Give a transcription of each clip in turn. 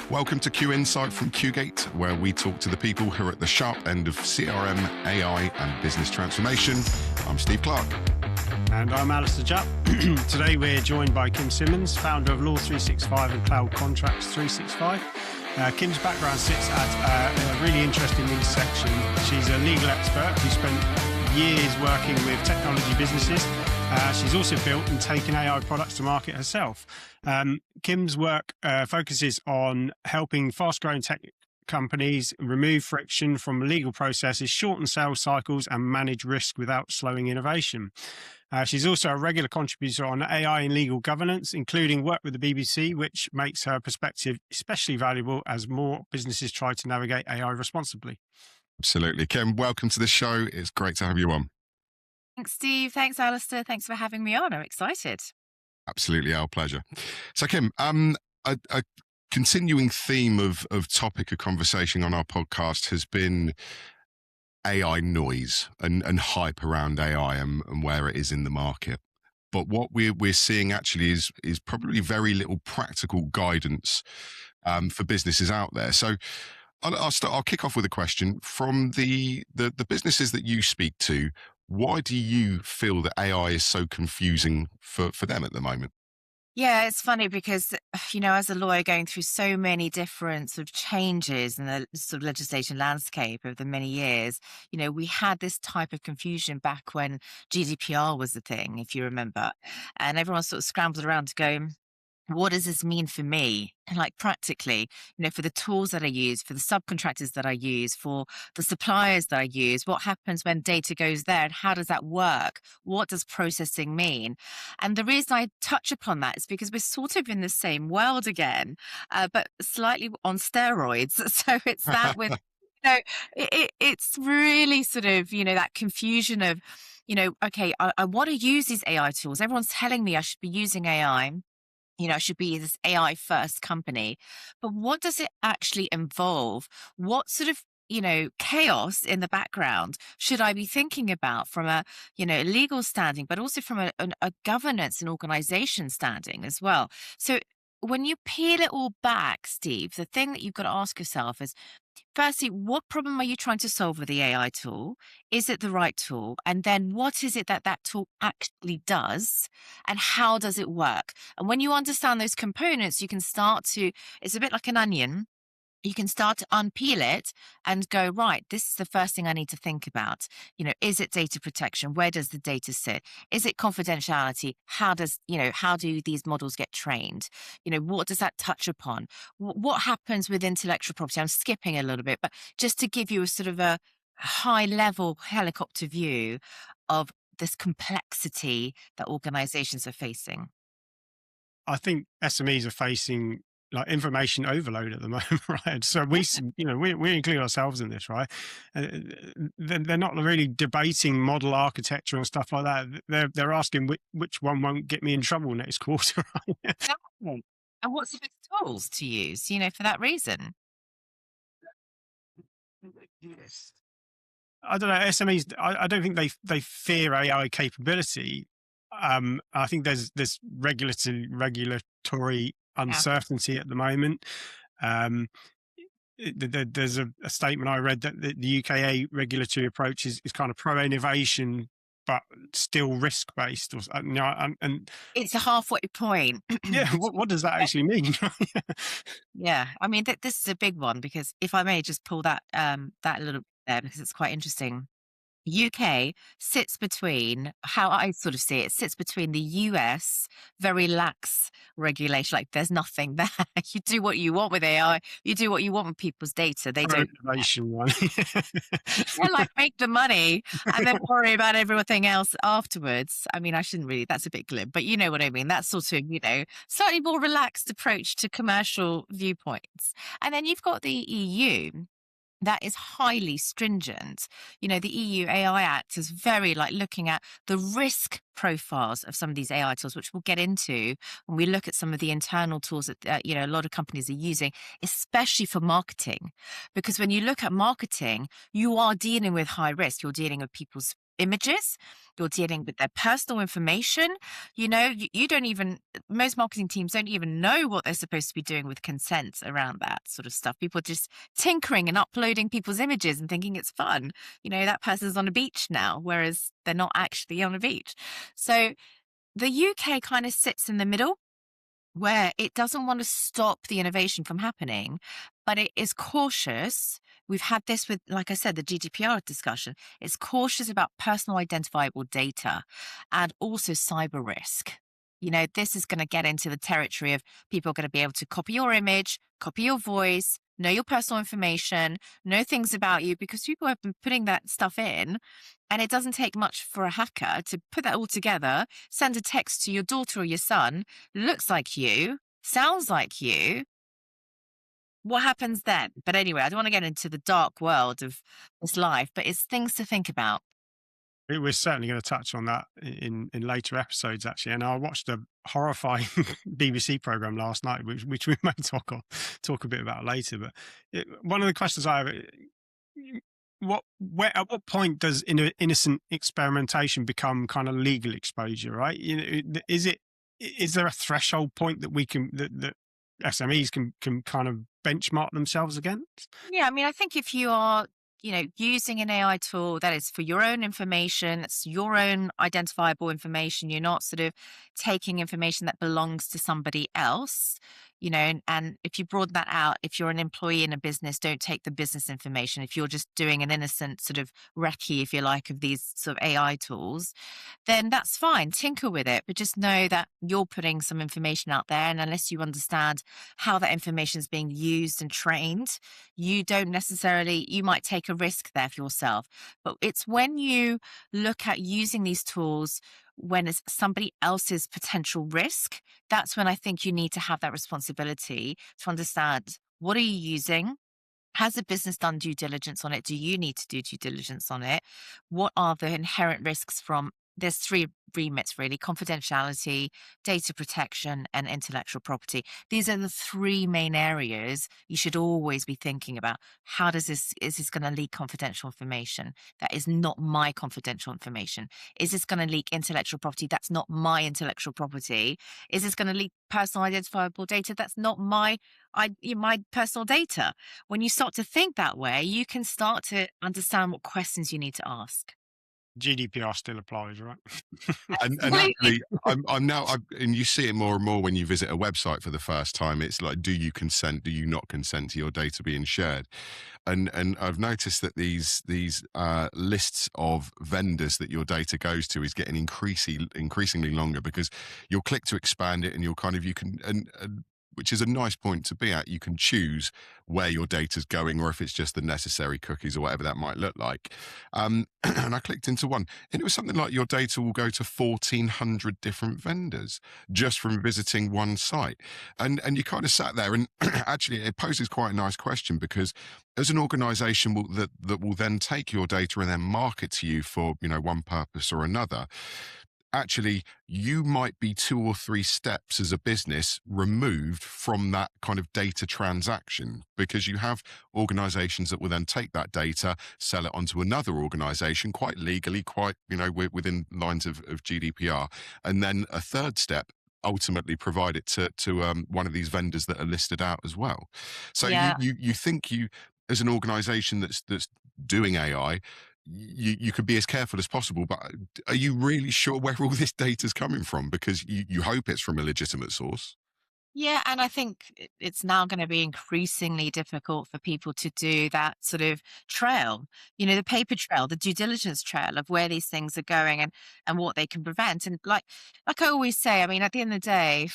Welcome to QInsight from QGate, where we talk to the people who are at the sharp end of CRM, AI, and business transformation. I'm Steve Clarke. And I'm Alastair Jupp. Today we're joined by Kim Simmonds, founder of Law 365 and Cloud Contracts 365. Kim's background sits at a really interesting intersection. She's a legal expert who spent years working with technology businesses. She's also built and taken AI products to market herself. Kim's work focuses on helping fast-growing tech companies remove friction from legal processes, shorten sales cycles, and manage risk without slowing innovation. She's also a regular contributor on AI and legal governance, including work with the BBC, which makes her perspective especially valuable as more businesses try to navigate AI responsibly. Absolutely. Kim, welcome to the show. It's great to have you on. Thanks, Steve. Thanks, Alastair. Thanks for having me on. I'm excited. Absolutely, our pleasure. So, Kim, a continuing theme of topic of conversation on our podcast has been AI noise and hype around AI and where it is in the market. But what we're seeing actually is probably very little practical guidance for businesses out there. So I'll kick off with a question from the businesses that you speak to. Why do you feel that AI is so confusing for them at the moment? Yeah, it's funny because, as a lawyer going through so many different sort of changes in the sort of legislation landscape over the many years, we had this type of confusion back when GDPR was the thing, if you remember. And everyone sort of scrambled around to go, what does this mean for me? And like practically, for the tools that I use, for the subcontractors that I use, for the suppliers that I use, what happens when data goes there and how does that work? What does processing mean? And the reason I touch upon that is because we're sort of in the same world again, but slightly on steroids. So it's that with, it's really sort of, that confusion of, okay, I want to use these AI tools. Everyone's telling me I should be using AI. I should be this AI first company, but what does it actually involve? What sort of, chaos in the background should I be thinking about from a, legal standing, but also from a governance and organization standing as well? So when you peel it all back, Steve, the thing that you've got to ask yourself is, firstly, what problem are you trying to solve with the AI tool? Is it the right tool? And then what is it that tool actually does? And how does it work? And when you understand those components, you can start to, it's a bit like an onion. You can start to unpeel it and go, right, this is the first thing I need to think about. Is it data protection? Where does the data sit? Is it confidentiality? How do these models get trained? What does that touch upon? What happens with intellectual property? I'm skipping a little bit, but just to give you a sort of a high level helicopter view of this complexity that organizations are facing. I think SMEs are facing like information overload at the moment, right? So we include ourselves in this, right? They're not really debating model architecture and stuff like that. They're asking which one won't get me in trouble next quarter. Exactly. And what's the best tools to use, for that reason? Yes. I don't know. SMEs, I don't think they fear AI capability. I think there's this regulatory uncertainty at the moment. There's a statement I read that the UKA regulatory approach is kind of pro-innovation, but still risk-based. And it's a halfway point. Yeah, what does that actually mean? Yeah, I mean, this is a big one because if I may just pull that a little bit there because it's quite interesting. UK sits between, how I sort of see it, sits between the US, very lax regulation, like there's nothing there. You do what you want with AI, you do what you want with people's data. They don't. Innovation one. They're like, make the money and then worry about everything else afterwards. I mean, I shouldn't really, that's a bit glib, but you know what I mean? That sort of, slightly more relaxed approach to commercial viewpoints. And then you've got the EU. That is highly stringent. The EU AI Act is very looking at the risk profiles of some of these AI tools, which we'll get into when we look at some of the internal tools that, a lot of companies are using, especially for marketing. Because when you look at marketing, you are dealing with high risk. You're dealing with people's images, you're dealing with their personal information. You don't even, most marketing teams don't even know what they're supposed to be doing with consent around that sort of stuff. People are just tinkering and uploading people's images and thinking it's fun. That person's on a beach now, whereas they're not actually on a beach. So the UK kind of sits in the middle, where it doesn't want to stop the innovation from happening, but it is cautious. We've had this with, like I said, the GDPR discussion. It's cautious about personal identifiable data and also cyber risk. This is going to get into the territory of people are going to be able to copy your image, copy your voice, know your personal information, know things about you, because people have been putting that stuff in. And it doesn't take much for a hacker to put that all together, send a text to your daughter or your son, looks like you, sounds like you. What happens then? But anyway, I don't want to get into the dark world of this life, but it's things to think about. We're certainly going to touch on that in later episodes, actually. And I watched a horrifying BBC program last night, which we may talk a bit about later. But one of the questions I have: at what point does innocent experimentation become kind of legal exposure? Right? Is there a threshold point that that SMEs can kind of benchmark themselves against? Yeah, I think if you are using an AI tool that is for your own information, it's your own identifiable information. You're not sort of taking information that belongs to somebody else, and if you broaden that out, if you're an employee in a business, don't take the business information. If you're just doing an innocent sort of recce, if you like, of these sort of AI tools, then that's fine. Tinker with it, but just know that you're putting some information out there. And unless you understand how that information is being used and trained, you might take a risk there for yourself. But it's when you look at using these tools when it's somebody else's potential risk, that's when I think you need to have that responsibility to understand, what are you using? Has the business done due diligence on it? Do you need to do due diligence on it? What are the inherent risks from? There's three remits, really: confidentiality, data protection, and intellectual property. These are the three main areas you should always be thinking about. Is this going to leak confidential information? That is not my confidential information. Is this going to leak intellectual property? That's not my intellectual property. Is this going to leak personal identifiable data? That's not my personal data. When you start to think that way, you can start to understand what questions you need to ask. GDPR still applies, right? And actually, and you see it more and more when you visit a website for the first time. It's like, do you consent? Do you not consent to your data being shared? And I've noticed that these lists of vendors that your data goes to is getting increasingly longer, because you'll click to expand it, and which is a nice point to be at. You can choose where your data's going, or if it's just the necessary cookies or whatever that might look like. And I clicked into one, and it was something like, your data will go to 1,400 different vendors just from visiting one site. And you kind of sat there, and actually it poses quite a nice question, because as an organization that will then take your data and then market to you for one purpose or another, actually, you might be 2 or 3 steps as a business removed from that kind of data transaction, because you have organizations that will then take that data, sell it onto another organization, quite legally, quite, within lines of GDPR. And then a third step, ultimately provide it to one of these vendors that are listed out as well. So Yeah. you think as an organization that's doing AI, you could be as careful as possible, but are you really sure where all this data is coming from? Because you hope it's from a legitimate source. Yeah, and I think it's now going to be increasingly difficult for people to do that sort of trail, the paper trail, the due diligence trail of where these things are going and what they can prevent. And like I always say, at the end of the day,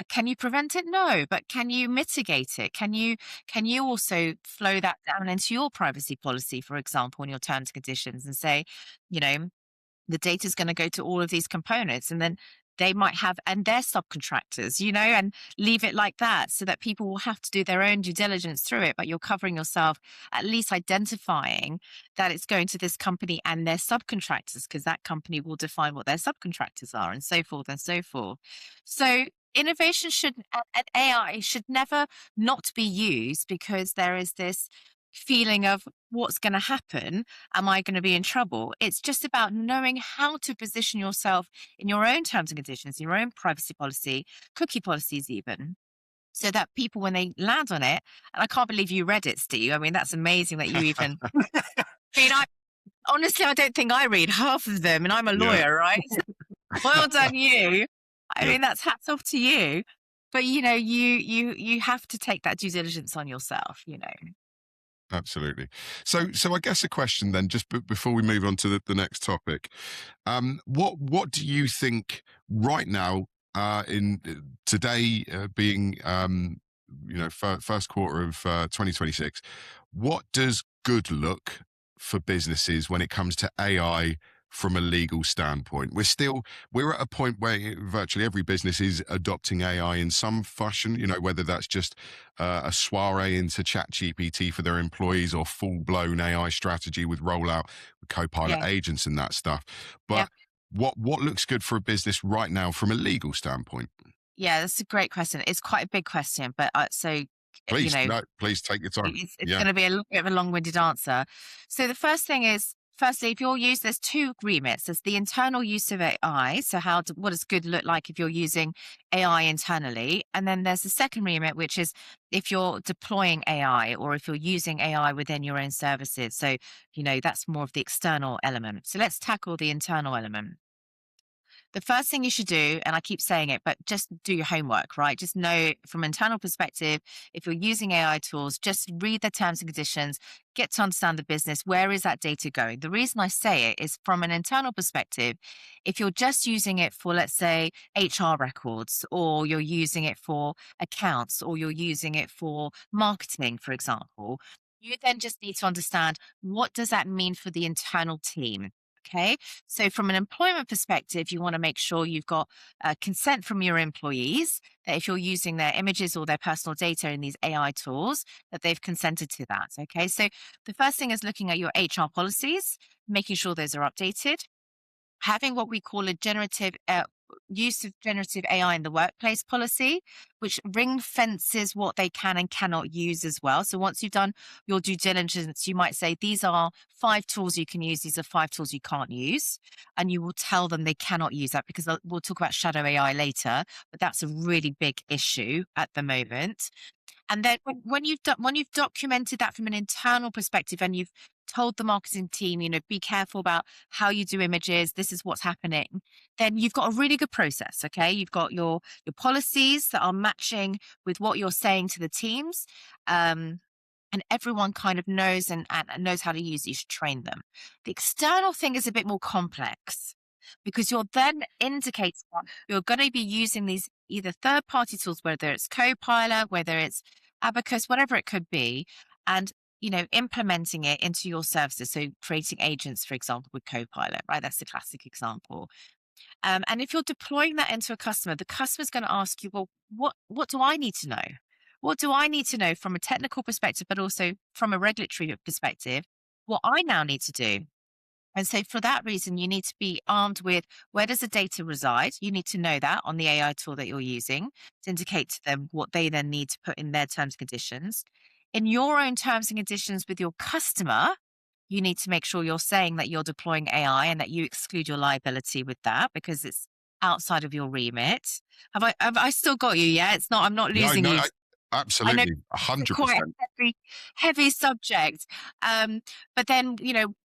can you prevent it? No, but can you mitigate it? Can you also flow that down into your privacy policy, for example, in your terms and conditions, and say, the data is going to go to all of these components, and then they might have, and their subcontractors, and leave it like that, so that people will have to do their own due diligence through it, but you're covering yourself, at least identifying that it's going to this company and their subcontractors, because that company will define what their subcontractors are, and so forth and so forth. So innovation and AI should never not be used, because there is this feeling of, what's going to happen. Am I going to be in trouble? It's just about knowing how to position yourself in your own terms and conditions, your own privacy policy, cookie policies, even. So that people, when they land on it, and I can't believe you read it, Steve. I mean, that's amazing that you even. I mean, honestly, I don't think I read half of them, and I'm a Yeah. lawyer, right? Well done, you. I Yeah. mean, that's hats off to you. But you have to take that due diligence on yourself. Absolutely. So I guess a question then, just before we move on to the next topic, what do you think right now, in today, being first quarter of 2026, what does good look for businesses when it comes to AI from a legal standpoint? We're at a point where virtually every business is adopting AI in some fashion, whether that's just a soiree into chat GPT for their employees or full-blown AI strategy with rollout with Copilot Yeah. agents and that stuff. Yeah. But what looks good for a business right now from a legal standpoint? Yeah, that's a great question. It's quite a big question, but Please, no, please take your time. it's Yeah. going to be a little bit of a long-winded answer. So the first thing is, firstly, if you're using, there's two remits. There's the internal use of AI. So what does good look like if you're using AI internally? And then there's the second remit, which is if you're deploying AI or if you're using AI within your own services. So, that's more of the external element. So let's tackle the internal element. The first thing you should do, and I keep saying it, but just do your homework, right? Just know from an internal perspective, if you're using AI tools, just read the terms and conditions, get to understand the business. Where is that data going? The reason I say it is from an internal perspective, if you're just using it for, let's say, HR records, or you're using it for accounts, or you're using it for marketing, for example, you then just need to understand what does that mean for the internal team? Okay. So, from an employment perspective, you want to make sure you've got consent from your employees that if you're using their images or their personal data in these AI tools, that they've consented to that. Okay. So, the first thing is looking at your HR policies, making sure those are updated, having what we call a use of generative AI in the workplace policy, which ring fences what they can and cannot use as well. So once you've done your due diligence, you might say, these are 5 tools you can use. These are 5 tools you can't use. And you will tell them they cannot use that, because we'll talk about shadow AI later, but that's a really big issue at the moment. And then when you've documented that from an internal perspective, and you've told the marketing team, be careful about how you do images, this is what's happening, then you've got a really good process. Okay. You've got your policies that are matching with what you're saying to the teams. And everyone kind of knows and knows how to use. You should train them. The external thing is a bit more complex, because you're then indicating you're going to be using these either third-party tools, whether it's Copilot, whether it's Abacus, whatever it could be, and implementing it into your services. So creating agents, for example, with Copilot, right? That's the classic example. And if you're deploying that into a customer, the customer's going to ask you, well, what do I need to know? What do I need to know from a technical perspective, but also from a regulatory perspective, what I now need to do? And so for that reason, you need to be armed with, where does the data reside? You need to know that on the AI tool that you're using to indicate to them what they then need to put in their terms and conditions. In your own terms and conditions with your customer, you need to make sure you're saying that you're deploying AI and that you exclude your liability with that, because it's outside of your remit. Have I still got you? Yeah, I'm not losing you. I know Absolutely, it's 100%. quite a heavy subject. But then,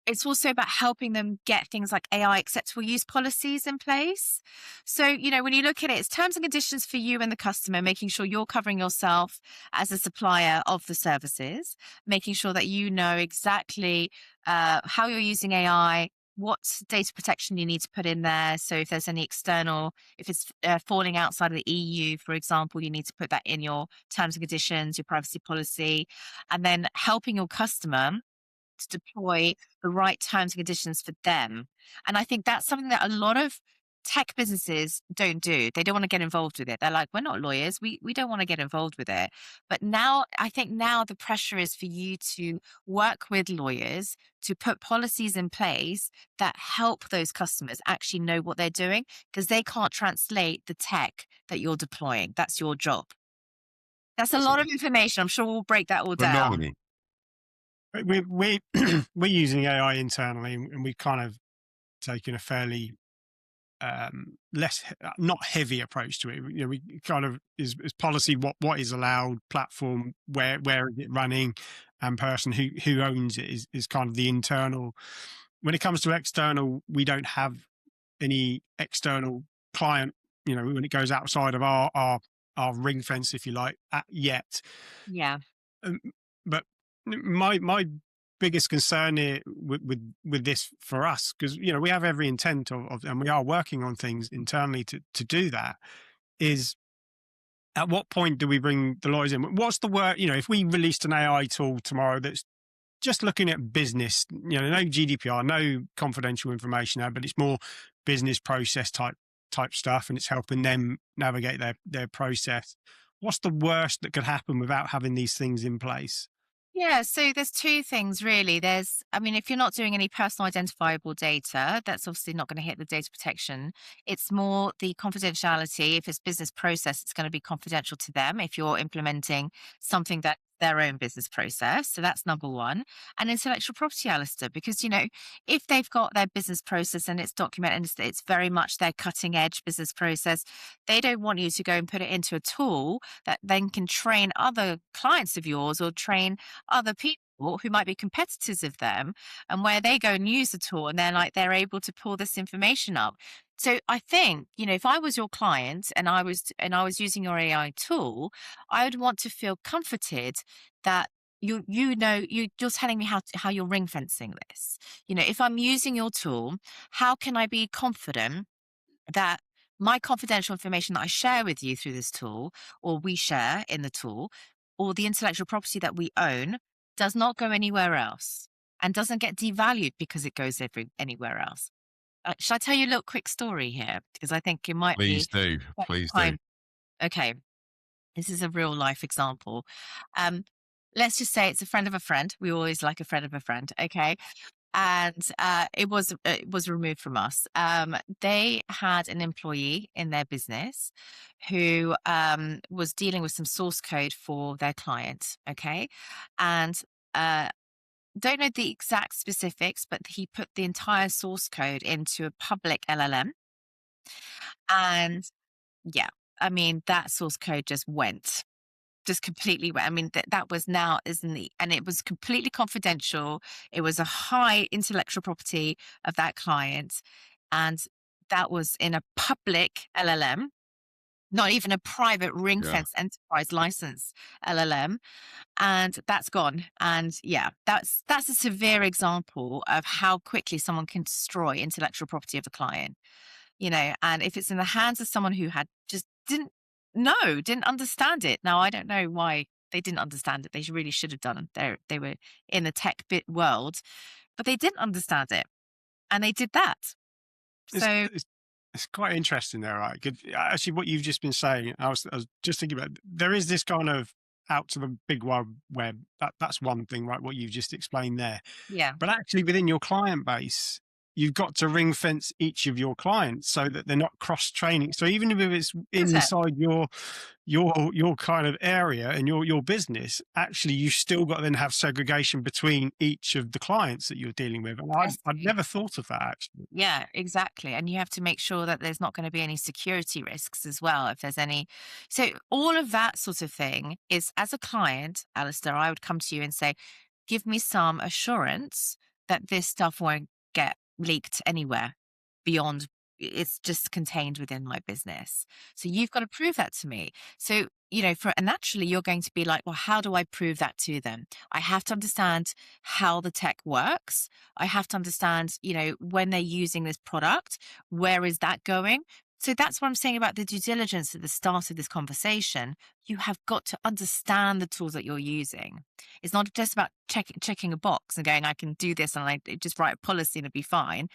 it's also about helping them get things like AI acceptable use policies in place. So, when you look at it, it's terms and conditions for you and the customer, making sure you're covering yourself as a supplier of the services, making sure that you know exactly how you're using AI, what data protection you need to put in there. So if there's any external, if it's falling outside of the EU, for example, you need to put that in your terms and conditions, your privacy policy, and then helping your customer to deploy the right terms and conditions for them. And I think that's something that a lot of tech businesses don't do. They don't want to get involved with it. They're like, we're not lawyers. We don't want to get involved with it. But now, I think now the pressure is for you to work with lawyers to put policies in place that help those customers actually know what they're doing, because they can't translate the tech that you're deploying. That's your job. That's a lot of information. I'm sure we'll break that all down. Phenomenal. we we're using AI internally, and we've kind of taken a fairly less not heavy approach to it. You know, we kind of is policy what is allowed, platform where is it running, and person who owns it is kind of the internal. When it comes to external, we don't have any external client, you know, when it goes outside of our ring fence, if you like, yet. Yeah. But my biggest concern here with this for us, because you know we have every intent of and we are working on things internally to do that, is at what point do we bring the lawyers in? What's the work? You know, if we released an AI tool tomorrow that's just looking at business, you know, no GDPR, no confidential information there, but it's more business process type stuff, and it's helping them navigate their process. What's the worst that could happen without having these things in place? Yeah, so there's two things really. I mean, if you're not doing any personal identifiable data, that's obviously not going to hit the data protection. It's more the confidentiality. If it's business process, it's going to be confidential to them if you're implementing something that their own business process. So that's number one. And intellectual property, Alistair, because, you know, if they've got their business process and it's documented and it's very much their cutting edge business process, they don't want you to go and put it into a tool that then can train other clients of yours or train other people who might be competitors of them, and where they go and use the tool and they're able to pull this information up. So I think, you know, if I was your client and I was using your AI tool, I would want to feel comforted that you're telling me how you're ring fencing this. You know, if I'm using your tool, how can I be confident that my confidential information that I share with you through this tool, or we share in the tool, or the intellectual property that we own, does not go anywhere else and doesn't get devalued because it goes anywhere else? Should I tell you a little quick story here? Because I think it might Please be do. quite Please do. time. Okay, this is a real life example. Um, let's just say it's a friend of a friend. We always like a friend of a friend. Okay, and it was removed from us. They had an employee in their business who was dealing with some source code for their client. Okay, and don't know the exact specifics, but he put the entire source code into a public LLM, and yeah, I mean that source code just completely went. I mean, that was now, isn't the, and it was completely confidential. It was a high intellectual property of that client. And that was in a public LLM, not even a private ring Yeah. fence enterprise license LLM. And that's gone. And yeah, that's a severe example of how quickly someone can destroy intellectual property of a client. You know, and if it's in the hands of someone who had just didn't understand it. Now, I don't know why they didn't understand it. They really should have done. They were in the tech bit world, but they didn't understand it, and they did that. It's, So it's, it's quite interesting there, right? Actually, what you've just been saying, I was just thinking about, there is this kind of out to the big wide web. That's one thing, right? What you've just explained there. yeah, But actually within your client base, you've got to ring fence each of your clients so that they're not cross training. So even if it's that's it. inside your kind of area and your business, actually you still got to then have segregation between each of the clients that you're dealing with. And I'd Precisely. never thought of that actually. Yeah, exactly. And you have to make sure that there's not going to be any security risks as well, if there's any. So all of that sort of thing is, as a client, Alistair, I would come to you and say, give me some assurance that this stuff won't get leaked anywhere beyond, it's just contained within my business. So you've got to prove that to me. So, you know, and naturally you're going to be like, well, how do I prove that to them? I have to understand how the tech works. I have to understand, you know, when they're using this product, where is that going? So that's what I'm saying about the due diligence at the start of this conversation. You have got to understand the tools that you're using. It's not just about checking a box and going, I can do this and I just write a policy and it'll be fine.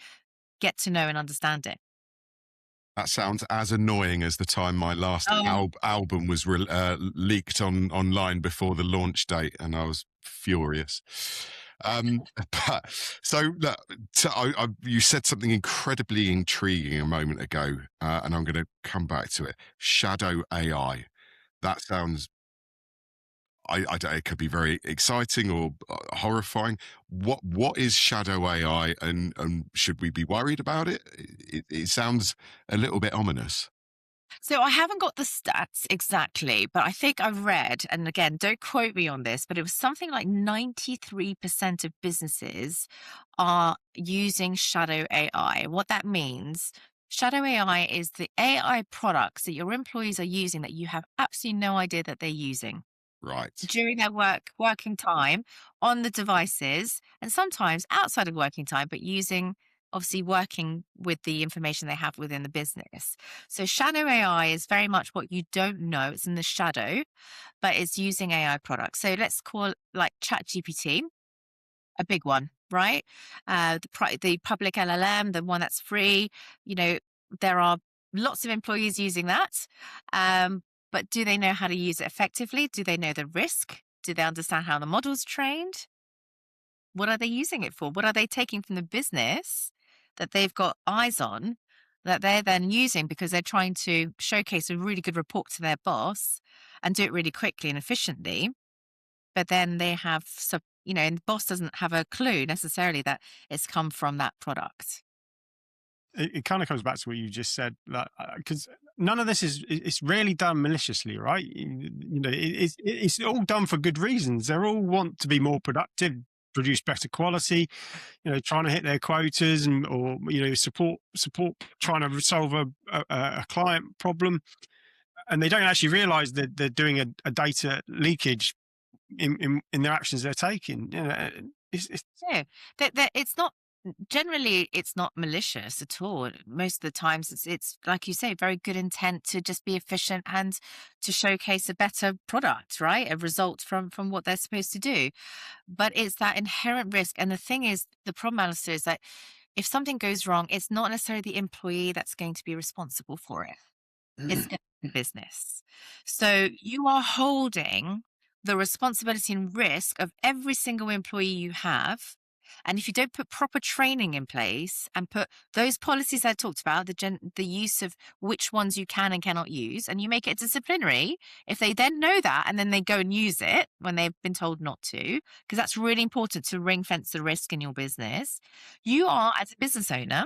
Get to know and understand it. That sounds as annoying as the time my last Oh, album was leaked online before the launch date, and I was furious. But so look, you said something incredibly intriguing a moment ago, and I'm going to come back to it. Shadow AI. That sounds I don't, it could be very exciting or horrifying. What is shadow AI, and should we be worried about it? It sounds a little bit ominous. So I haven't got the stats exactly, but I think I've read, and again, don't quote me on this, but it was something like 93% of businesses are using shadow AI. What that means, shadow AI is the AI products that your employees are using that you have absolutely no idea that they're using Right. during their working time on the devices, and sometimes outside of working time, but using, obviously, working with the information they have within the business. So shadow AI is very much what you don't know. It's in the shadow, but it's using AI products. So let's call like ChatGPT a big one, right? The public LLM, the one that's free. You know, there are lots of employees using that. But do they know how to use it effectively? Do they know the risk? Do they understand how the model's trained? What are they using it for? What are they taking from the business that they've got eyes on that they're then using because they're trying to showcase a really good report to their boss and do it really quickly and efficiently? But then they have some, and the boss doesn't have a clue necessarily that it's come from that product. It kind of comes back to what you just said, because none of this it's rarely done maliciously, right? It's all done for good reasons. They all want to be more productive, produce better quality, trying to hit their quotas, and or support trying to solve a client problem, and they don't actually realize that they're doing a data leakage in their actions they're taking. It's Yeah, that it's not generally, it's not malicious at all. Most of the times it's like you say, very good intent to just be efficient and to showcase a better product, right? A result from what they're supposed to do. But it's that inherent risk. And the thing is, the problem, Alistair, is that if something goes wrong, it's not necessarily the employee that's going to be responsible for it. It's going to be business. So you are holding the responsibility and risk of every single employee you have. And if you don't put proper training in place and put those policies I talked about, the use of which ones you can and cannot use, and you make it disciplinary, if they then know that and then they go and use it when they've been told not to, because that's really important to ring fence the risk in your business, you are, as a business owner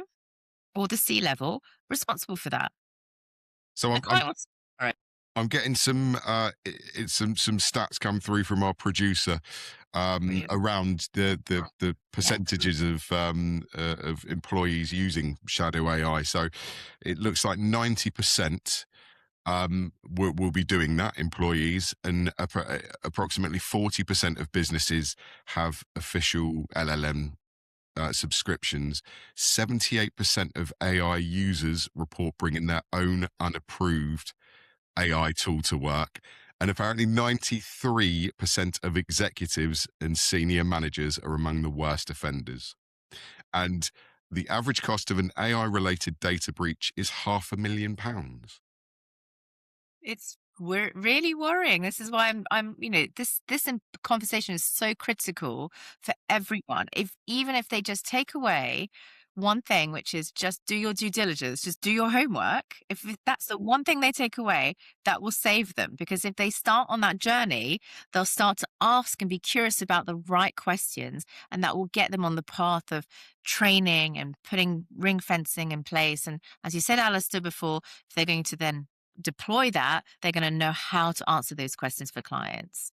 or the C-level, responsible for that. So The client wants- All right. I'm getting some some stats come through from our producer Brilliant. around the percentages of employees using shadow AI. So it looks like 90% will be doing that, employees, and approximately 40% of businesses have official LLM subscriptions. 78% of AI users report bringing their own unapproved AI tool to work. And apparently 93% of executives and senior managers are among the worst offenders. And the average cost of an AI related data breach is £500,000. We're really worrying. This is why this conversation is so critical for everyone. Even if they just take away one thing, which is just do your due diligence, just do your homework. If that's the one thing they take away, that will save them. Because if they start on that journey, they'll start to ask and be curious about the right questions, and that will get them on the path of training and putting ring fencing in place. And as you said, Alastair, before, if they're going to then deploy that, they're going to know how to answer those questions for clients.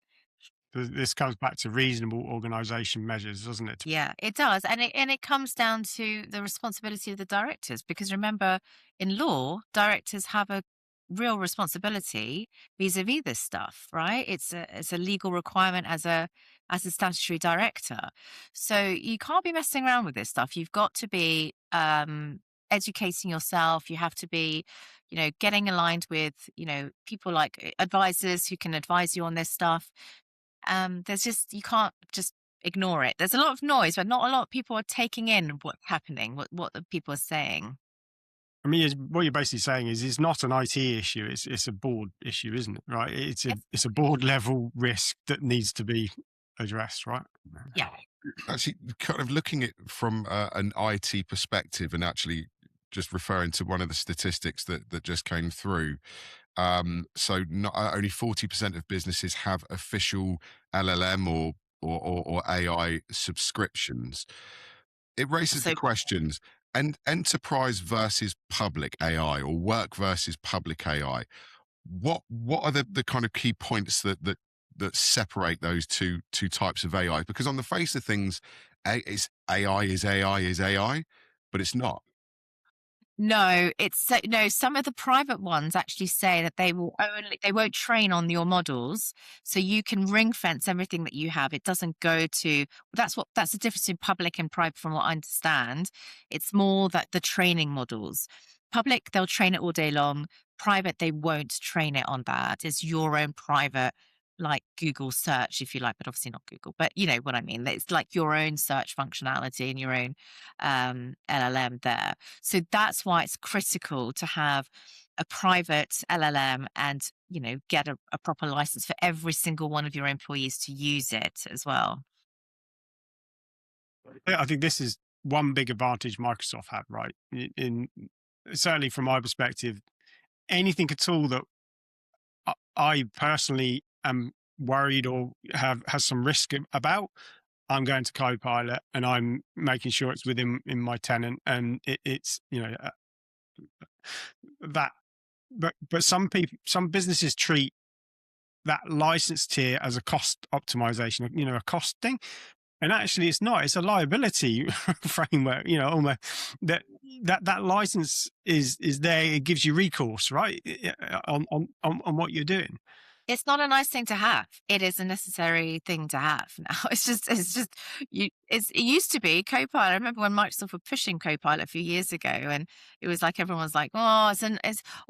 This comes back to reasonable organization measures, doesn't it? Yeah, it does. And it comes down to the responsibility of the directors, because remember, in law, directors have a real responsibility vis-a-vis this stuff, right? It's a legal requirement as a statutory director. So you can't be messing around with this stuff. You've got to be educating yourself. You have to be, getting aligned with, people like advisors who can advise you on this stuff. You can't just ignore it. There's a lot of noise, but not a lot of people are taking in what's happening, what the people are saying. I mean, what you're basically saying is it's not an IT issue; it's a board issue, isn't it? Right? It's a board level risk that needs to be addressed, right? Yeah. Actually, kind of looking at it from an IT perspective, and actually just referring to one of the statistics that just came through, So not only 40% of businesses have official LLM or AI subscriptions. It raises the So questions, and enterprise versus public AI or work versus public AI. What are the kind of key points that separate those two types of AI? Because on the face of things, AI is AI is AI, but it's not. no, no. Some of the private ones actually say that they won't train on your models, so you can ring fence everything that you have. It doesn't go to. That's the difference in public and private, from what I understand. It's more that the training models. Public, they'll train it all day long. Private, they won't train it on that. It's your own private, like Google search, if you like, but obviously not Google. But you know what I mean. It's like your own search functionality and your own LLM there. So that's why it's critical to have a private LLM and, get a proper license for every single one of your employees to use it as well. I think this is one big advantage Microsoft had, right? In certainly from my perspective, anything at all that I personally am worried or has some risk about, I'm going to Copilot and I'm making sure it's within in my tenant, and it's that. But some businesses treat that license tier as a cost optimization, a cost thing. And actually, it's not. It's a liability framework. Almost that license is there. It gives you recourse, right, on what you're doing. It's not a nice thing to have. It is a necessary thing to have now. It used to be Copilot. I remember when Microsoft were pushing Copilot a few years ago, and it was like everyone was like, "Oh,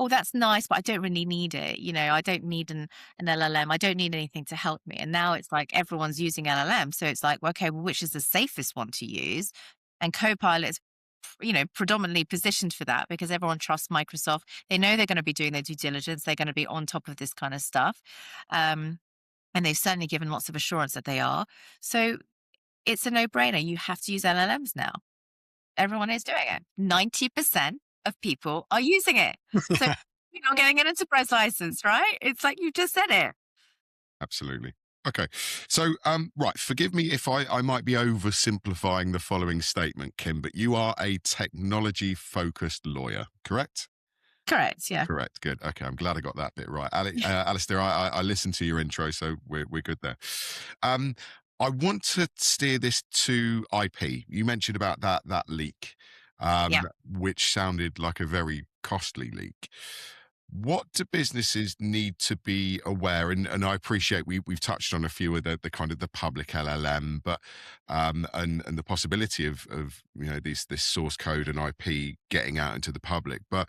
that's nice, but I don't really need it. I don't need an LLM. I don't need anything to help me." And now it's like everyone's using LLM, so it's like, well, okay, well, which is the safest one to use? And Copilot is predominantly positioned for that because everyone trusts Microsoft. They know they're going to be doing their due diligence. They're going to be on top of this kind of stuff. And they've certainly given lots of assurance that they are. So it's a no-brainer. You have to use LLMs now. Everyone is doing it. 90% of people are using it. So you're not getting an enterprise license, right? It's like you just said it. Absolutely. Okay. So, right, forgive me if I might be oversimplifying the following statement, Kim, but you are a technology-focused lawyer, correct? Correct. Yeah. Correct. Good. Okay. I'm glad I got that bit right. Alastair, I listened to your intro, so we're good there. I want to steer this to IP. You mentioned about that leak, Yeah. which sounded like a very costly leak. What do businesses need to be aware? And I appreciate we've touched on a few of the kind of the public LLM, but and the possibility of this source code and IP getting out into the public. But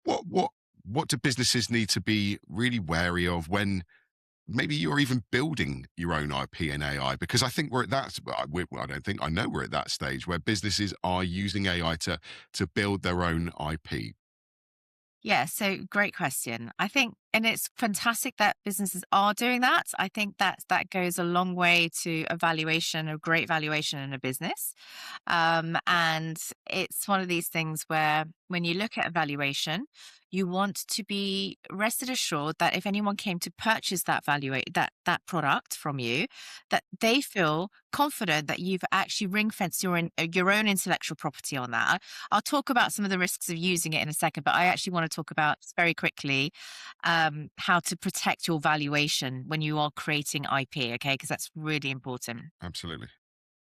what do businesses need to be really wary of when maybe you're even building your own IP and AI? Because I think we're at that. I don't think I know we're at that stage where businesses are using AI to build their own IP. Yeah, so great question. I think, and it's fantastic that businesses are doing that. I think that goes a long way to a great valuation in a business. And it's one of these things where when you look at evaluation, you want to be rested assured that if anyone came to purchase that product from you, that they feel confident that you've actually ring fenced your own intellectual property on that. I'll talk about some of the risks of using it in a second, but I actually want to talk about just very quickly how to protect your valuation when you are creating IP. Okay, because that's really important. Absolutely.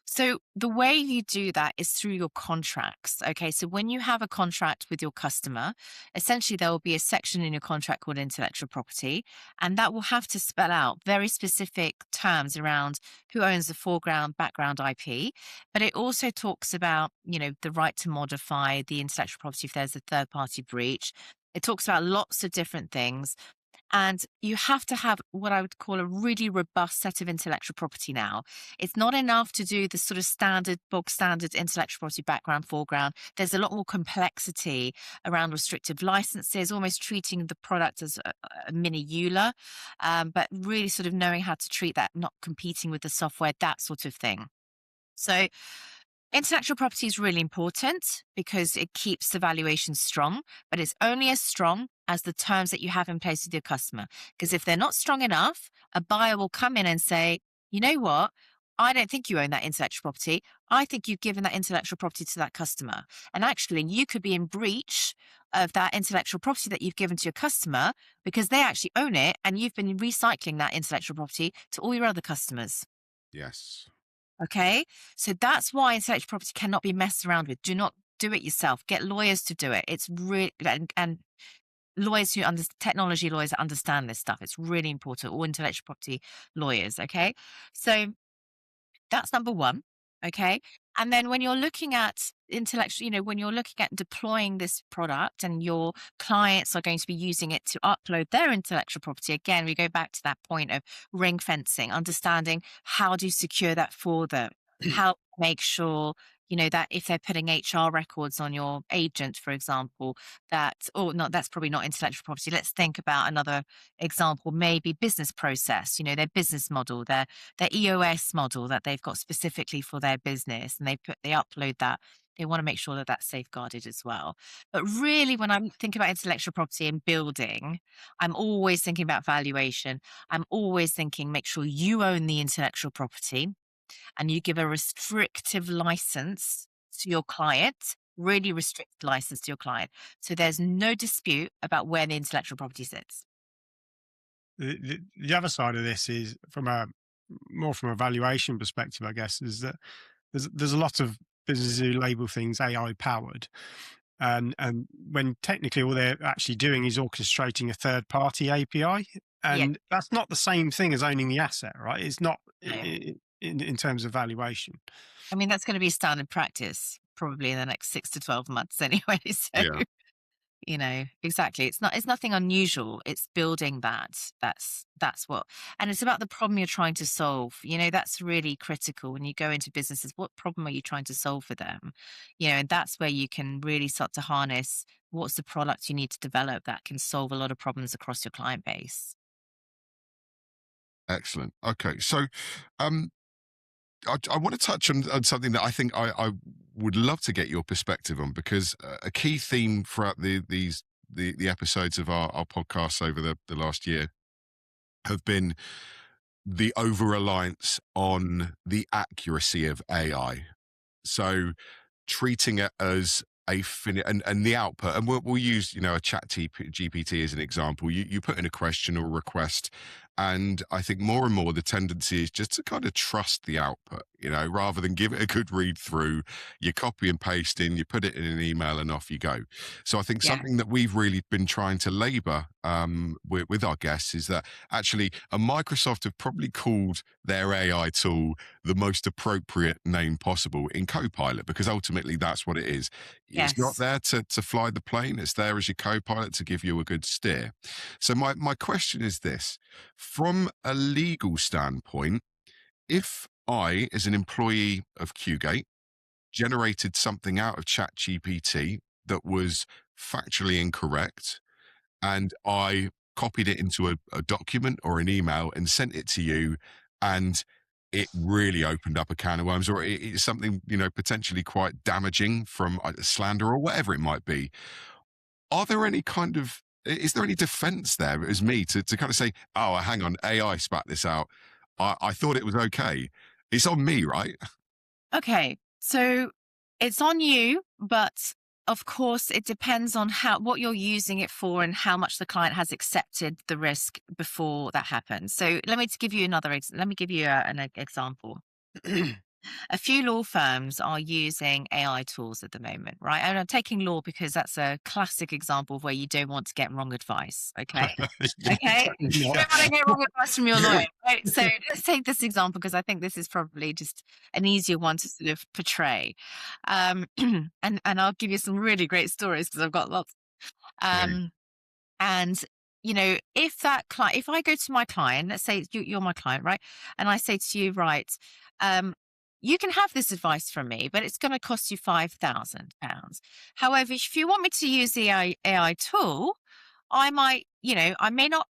So the way you do that is through your contracts. Okay. So when you have a contract with your customer, essentially there will be a section in your contract called intellectual property, and that will have to spell out very specific terms around who owns the foreground, background IP. But it also talks about, the right to modify the intellectual property if there's a third party breach. It talks about lots of different things. And you have to have what I would call a really robust set of intellectual property now. It's not enough to do the sort of bog standard intellectual property background, foreground. There's a lot more complexity around restrictive licenses, almost treating the product as a mini EULA, but really sort of knowing how to treat that, not competing with the software, that sort of thing. So Intellectual property is really important because it keeps the valuation strong, but it's only as strong as the terms that you have in place with your customer. Because if they're not strong enough, a buyer will come in and say, you know what? I don't think you own that intellectual property. I think you've given that intellectual property to that customer. And actually, you could be in breach of that intellectual property that you've given to your customer because they actually own it and you've been recycling that intellectual property to all your other customers. Yes. Okay. So that's why intellectual property cannot be messed around with. Do not do it yourself. Get lawyers to do it. It's really, and lawyers technology lawyers that understand this stuff. It's really important. All intellectual property lawyers. Okay. So that's number one. Okay. And then when you're looking at intellectual, when you're looking at deploying this product and your clients are going to be using it to upload their intellectual property, again, we go back to that point of ring fencing, understanding how do you secure that for them, how to make sure, that if they're putting HR records on your agent, for example, that's probably not intellectual property. Let's think about another example, maybe business process, their business model, their EOS model that they've got specifically for their business, and they upload that. They want to make sure that that's safeguarded as well. But really, when I'm thinking about intellectual property and building, I'm always thinking about valuation. I'm always thinking, make sure you own the intellectual property and you give a restrictive license to your client, really restricted license to your client. So there's no dispute about where the intellectual property sits. The other side of this is from a valuation perspective, I guess, is that there's a lot of businesses who label things AI powered. And when technically all they're actually doing is orchestrating a third party API. And that's not the same thing as owning the asset, right? It's not in terms of valuation. I mean, that's going to be standard practice probably in the next 6 to 12 months anyway. So, exactly. It's nothing unusual. It's building that. That's what, and it's about the problem you're trying to solve. That's really critical when you go into businesses. What problem are you trying to solve for them? And that's where you can really start to harness what's the product you need to develop that can solve a lot of problems across your client base. Excellent. Okay. So, I want to touch on something that I think I would love to get your perspective on, because a key theme throughout the episodes of our podcasts over the last year have been the over-reliance on the accuracy of AI. So treating it as and the output, and we'll use a chat GPT as an example. You put in a question or request, and I think more and more the tendency is just to kind of trust the output, rather than give it a good read through. You copy and paste in, you put it in an email, and off you go. So I think something that we've really been trying to labor with our guests is that actually Microsoft have probably called their AI tool the most appropriate name possible in Copilot, because ultimately that's what it is. It's not there to fly the plane. It's there as your co-pilot to give you a good steer. So my question is this: from a legal standpoint, if I, as an employee of Qgate, generated something out of ChatGPT that was factually incorrect, and I copied it into a document or an email and sent it to you, and it really opened up a can of worms, or it's something, potentially quite damaging from slander or whatever it might be. Is there any defense there as me to kind of say, oh, hang on, AI spat this out. I thought it was okay. It's on me, right? Okay. So it's on you, but of course, it depends on what you're using it for and how much the client has accepted the risk before that happens. So let me give you an example. A few law firms are using AI tools at the moment, right? And I'm taking law because that's a classic example of where you don't want to get wrong advice. Okay. Okay. You don't want to get wrong advice from your lawyer. Right? So let's take this example because I think this is probably just an easier one to sort of portray. And I'll give you some really great stories because I've got lots. And if I go to my client, let's say you're my client, right? And I say to you, right, you can have this advice from me, but it's going to cost you £5,000. However, if you want me to use the AI tool, I might,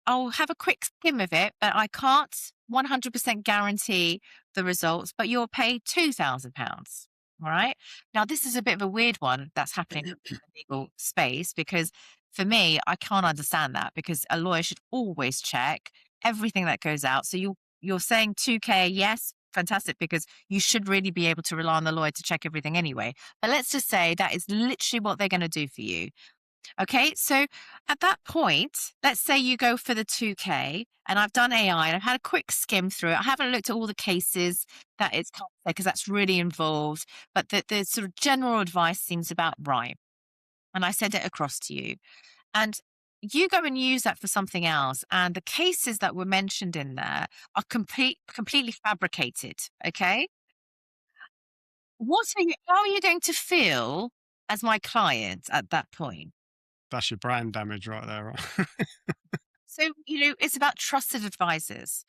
I'll have a quick skim of it, but I can't 100% guarantee the results, but you'll pay £2,000. All right. Now, this is a bit of a weird one that's happening in the legal space, because for me, I can't understand that, because a lawyer should always check everything that goes out. So you're saying 2K, yes, fantastic, because you should really be able to rely on the lawyer to check everything anyway. But let's just say that is literally what they're going to do for you. Okay, so at that point, let's say you go for the 2K, and I've done AI and I've had a quick skim through it. I haven't looked at all the cases that it's come because that's really involved, but the sort of general advice seems about right. And I send it across to you. And you go and use that for something else. And the cases that were mentioned in there are completely fabricated. Okay. How are you going to feel as my client at that point? That's your brand damage right there, right? So, it's about trusted advisors.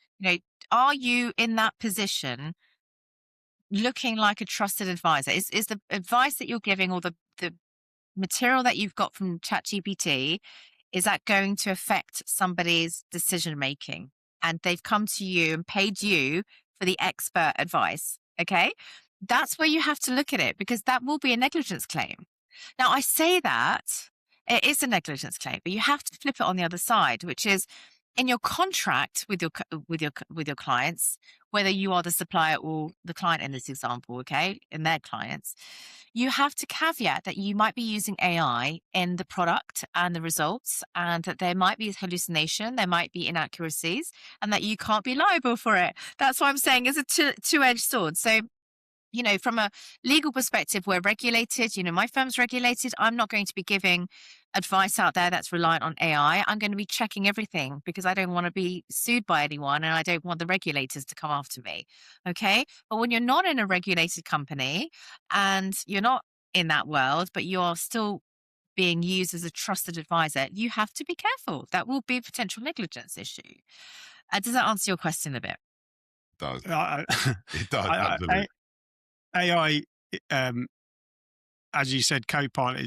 Are you in that position looking like a trusted advisor? Is the advice that you're giving, or the material that you've got from ChatGPT, is that going to affect somebody's decision making? And they've come to you and paid you for the expert advice. Okay. That's where you have to look at it, because that will be a negligence claim. Now, I say that it is a negligence claim, but you have to flip it on the other side, which is in your contract with your clients, whether you are the supplier or the client in this example, okay, and their clients, you have to caveat that you might be using AI in the product and the results, and that there might be hallucination, there might be inaccuracies, and that you can't be liable for it. That's what I'm saying. It's a two-edged sword. So, from a legal perspective, we're regulated. My firm's regulated. I'm not going to be giving advice out there that's reliant on AI. I'm going to be checking everything, because I don't want to be sued by anyone, and I don't want the regulators to come after me. Okay. But when you're not in a regulated company and you're not in that world, but you're still being used as a trusted advisor, you have to be careful. That will be a potential negligence issue. Does that answer your question a bit? It does. It does, absolutely. AI, as you said, Copilot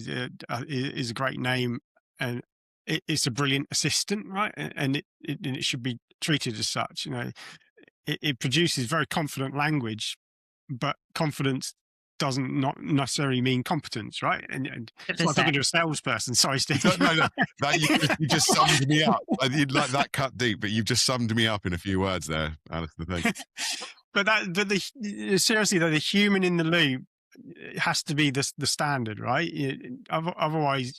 is a great name, and it's a brilliant assistant, right? And it should be treated as such. It produces very confident language, but confidence doesn't not necessarily mean competence, right? And it's like talking to a salesperson. Sorry, Steve. No, you just summed me up. You'd like that cut deep, but you've just summed me up in a few words there, Alastair. Thank you. But seriously though, the human in the loop has to be the standard, right? Otherwise,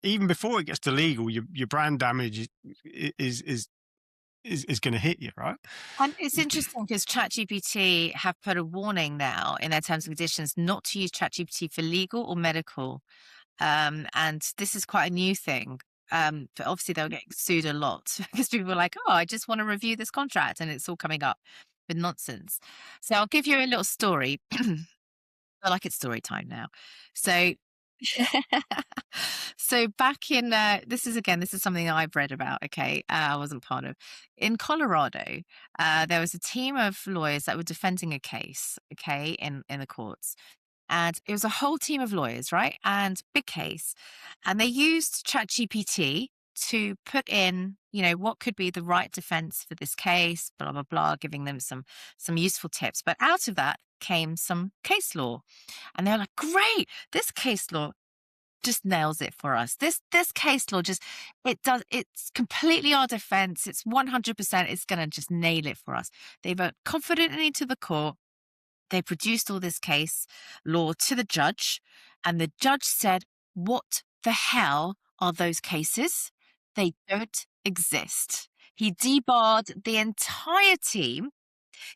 even before it gets to legal, your brand damage is going to hit you, right? And it's interesting because ChatGPT have put a warning now in their terms and conditions not to use ChatGPT for legal or medical, and this is quite a new thing. But obviously they'll get sued a lot because people are like, "Oh, I just want to review this contract," and it's all coming up with nonsense. So I'll give you a little story. I like it's story time now. So, so back in this is something I've read about. Okay, I wasn't part of. In Colorado, there was a team of lawyers that were defending a case. Okay, in the courts. And it was a whole team of lawyers, right? And big case. And they used ChatGPT to put in, what could be the right defense for this case, blah, blah, blah, giving them some useful tips. But out of that came some case law. And they're like, great, this case law just nails it for us. This case law it's completely our defense. It's 100%, it's going to just nail it for us. They vote confidently to the court. They produced all this case law to the judge, and the judge said, what the hell are those cases? They don't exist. He debarred the entire team.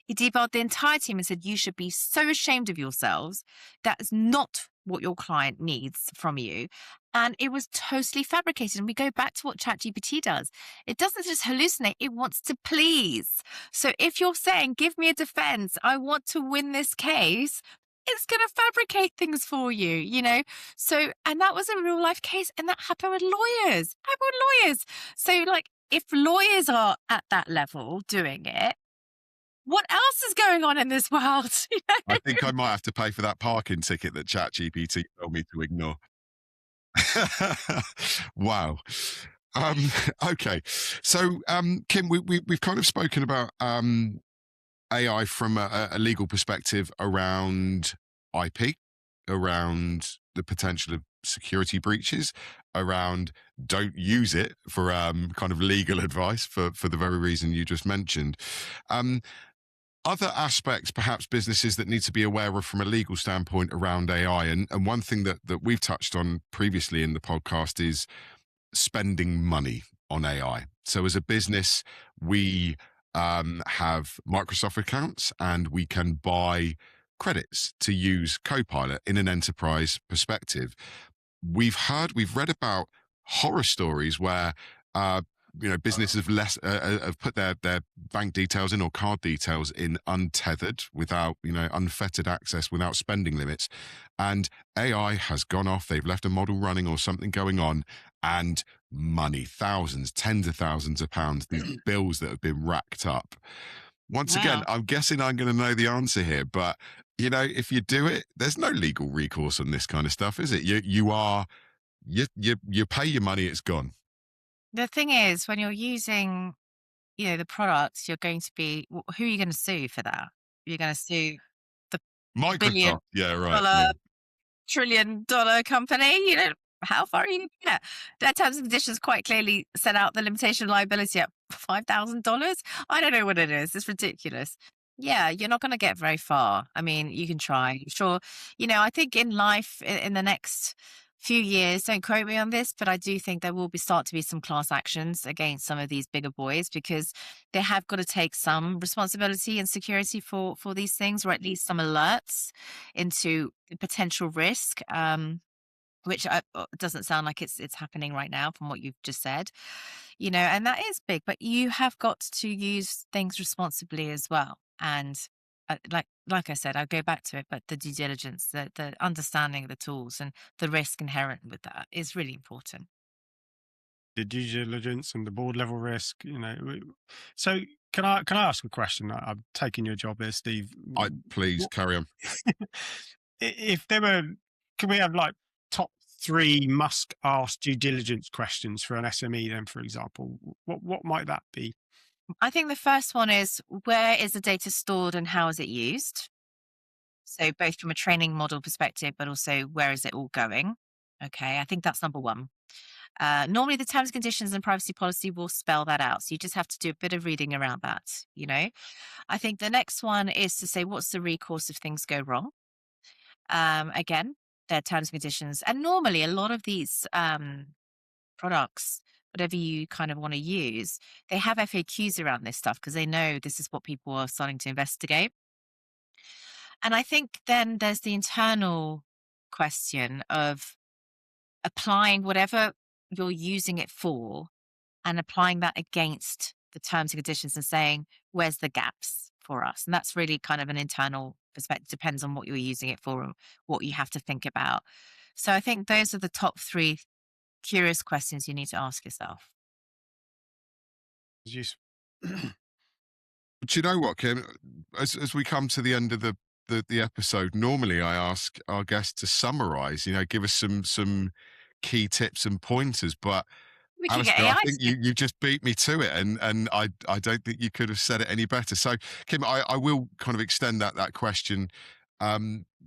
And said, you should be so ashamed of yourselves. That is not what your client needs from you. And it was totally fabricated. And we go back to what ChatGPT does. It doesn't just hallucinate, it wants to please. So if you're saying, give me a defense, I want to win this case, it's going to fabricate things for you, So, and that was a real life case. And that happened with lawyers. So if lawyers are at that level doing it, what else is going on in this world? I think I might have to pay for that parking ticket that ChatGPT told me to ignore. Wow. Okay. So, Kim, we've kind of spoken about AI from a legal perspective around IP, around the potential of security breaches, around don't use it for kind of legal advice for the very reason you just mentioned. Um, Other aspects, perhaps businesses that need to be aware of from a legal standpoint around AI, and one thing that we've touched on previously in the podcast is spending money on AI. So as a business, we have Microsoft accounts and we can buy credits to use Copilot in an enterprise perspective. We've read about horror stories where businesses have put their bank details in or card details in untethered, without unfettered access, without spending limits, and AI has gone off. They've left a model running or something going on, and money, thousands, tens of thousands of pounds, these bills that have been racked up. Once again, Wow. I'm guessing I'm going to know the answer here, but if you do it, there's no legal recourse on this kind of stuff, is it? You pay your money, it's gone. The thing is, when you're using, the products, you're going to be, who are you going to sue for that? You're going to sue the billion Microsoft, yeah, right, dollar, yeah. trillion-dollar company. How far are you going to get? Their terms and conditions quite clearly set out the limitation of liability at $5,000. I don't know what it is. It's ridiculous. Yeah, you're not going to get very far. I mean, you can try. Sure. I think in life, in the next few years, don't quote me on this, but I do think there will start to be some class actions against some of these bigger boys, because they have got to take some responsibility and security for these things, or at least some alerts into potential risk. Which doesn't sound like it's happening right now from what you've just said, and that is big. But you have got to use things responsibly as well. And like I said, I'll go back to it, but the due diligence, the understanding of the tools and the risk inherent with that is really important. The due diligence and the board level risk. So can I ask a question? I'm taking your job here, Steve. Please carry on. If there were, can we have like top 3 must ask due diligence questions for an SME then, for example? What might that be? I think the first one is, where is the data stored and how is it used? So both from a training model perspective, but also where is it all going? Okay, I think that's number one. Normally the terms, conditions and privacy policy will spell that out. So you just have to do a bit of reading around that. I think the next one is to say, what's the recourse if things go wrong? Again, their terms and conditions. And normally a lot of these products, whatever you kind of want to use, they have FAQs around this stuff because they know this is what people are starting to investigate. And I think then there's the internal question of applying whatever you're using it for and applying that against the terms and conditions and saying, where's the gaps for us? And that's really kind of an internal perspective. Depends on what you're using it for and what you have to think about. So I think those are the top 3 curious questions you need to ask yourself. But you know what, Kim? As we come to the end of the episode, normally I ask our guests to summarize, give us some key tips and pointers. But We can get Alastair, I AI. think you just beat me to it, and I don't think you could have said it any better. So, Kim, I will kind of extend that question.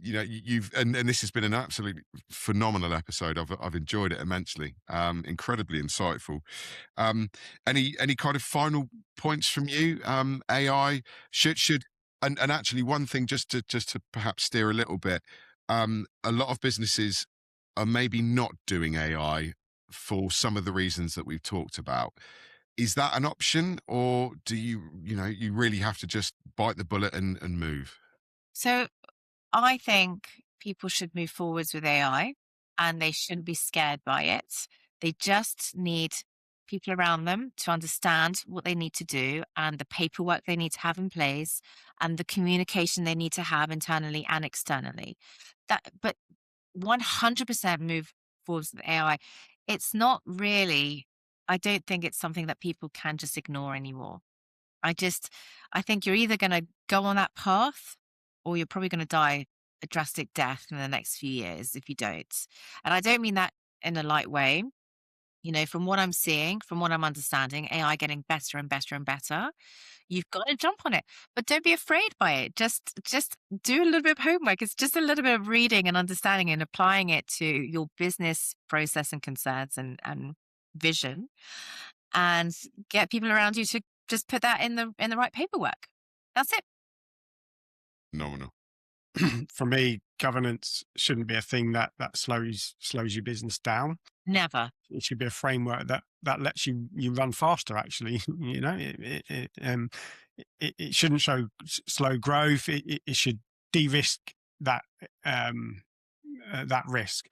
You've and this has been an absolutely phenomenal episode. I've enjoyed it immensely. Incredibly insightful. Any kind of final points from you? AI should and actually one thing just to perhaps steer a little bit. A lot of businesses are maybe not doing AI for some of the reasons that we've talked about. Is that an option, or do you really have to just bite the bullet and move? So I think people should move forwards with AI and they shouldn't be scared by it. They just need people around them to understand what they need to do and the paperwork they need to have in place and the communication they need to have internally and externally. But 100% move forwards with AI. It's not really, I don't think it's something that people can just ignore anymore. I think you're either going to go on that path or you're probably going to die a drastic death in the next few years if you don't. And I don't mean that in a light way. From what I'm seeing, from what I'm understanding, AI getting better and better and better. You've got to jump on it, but don't be afraid by it. Just do a little bit of homework. It's just a little bit of reading and understanding and applying it to your business process and concerns and vision, and get people around you to just put that in the right paperwork. That's it. Phenomenal. For me, governance shouldn't be a thing that slows your business down. Never. It should be a framework that lets you run faster. Actually, it shouldn't show slow growth. It should de-risk that that risk.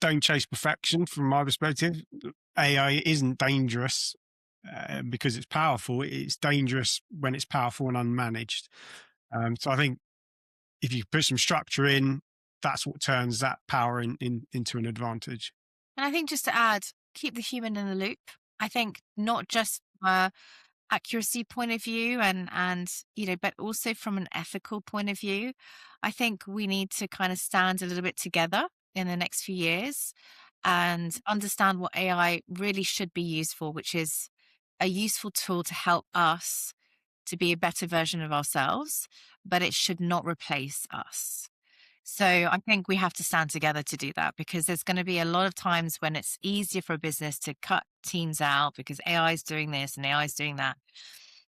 Don't chase perfection. From my perspective, AI isn't dangerous because it's powerful. It's dangerous when it's powerful and unmanaged. So I think if you put some structure in, that's what turns that power into an advantage. And I think just to add, keep the human in the loop. I think not just accuracy point of view and but also from an ethical point of view. I think we need to kind of stand a little bit together in the next few years and understand what AI really should be used for, which is a useful tool to help us to be a better version of ourselves, but it should not replace us. So I think we have to stand together to do that, because there's going to be a lot of times when it's easier for a business to cut teams out because AI is doing this and AI is doing that.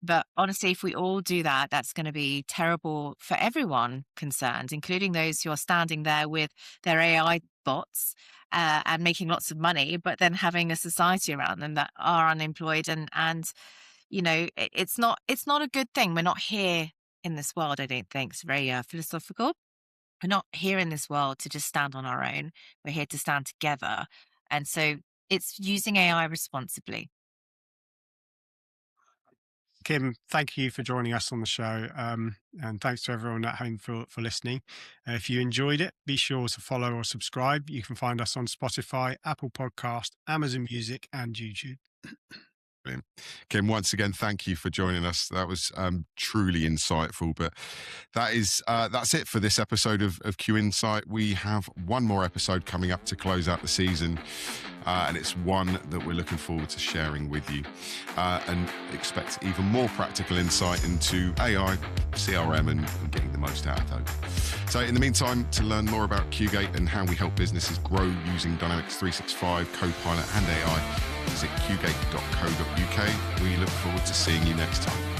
But honestly, if we all do that, that's going to be terrible for everyone concerned, including those who are standing there with their AI bots and making lots of money, but then having a society around them that are unemployed. And it's not a good thing. We're not here in this world, I don't think. It's very philosophical. We're not here in this world to just stand on our own. We're here to stand together. And so it's using AI responsibly. Kim, thank you for joining us on the show. And thanks to everyone at home for listening. If you enjoyed it, be sure to follow or subscribe. You can find us on Spotify, Apple Podcast, Amazon Music, and YouTube. Brilliant. Kim, once again, thank you for joining us. That was truly insightful. But that's it for this episode of QInsight. We have one more episode coming up to close out the season, and it's one that we're looking forward to sharing with you, and expect even more practical insight into AI, CRM, and getting the most out of those. So in the meantime, to learn more about QGate and how we help businesses grow using Dynamics 365, Copilot, and AI, visit qgate.co.uk. We look forward to seeing you next time.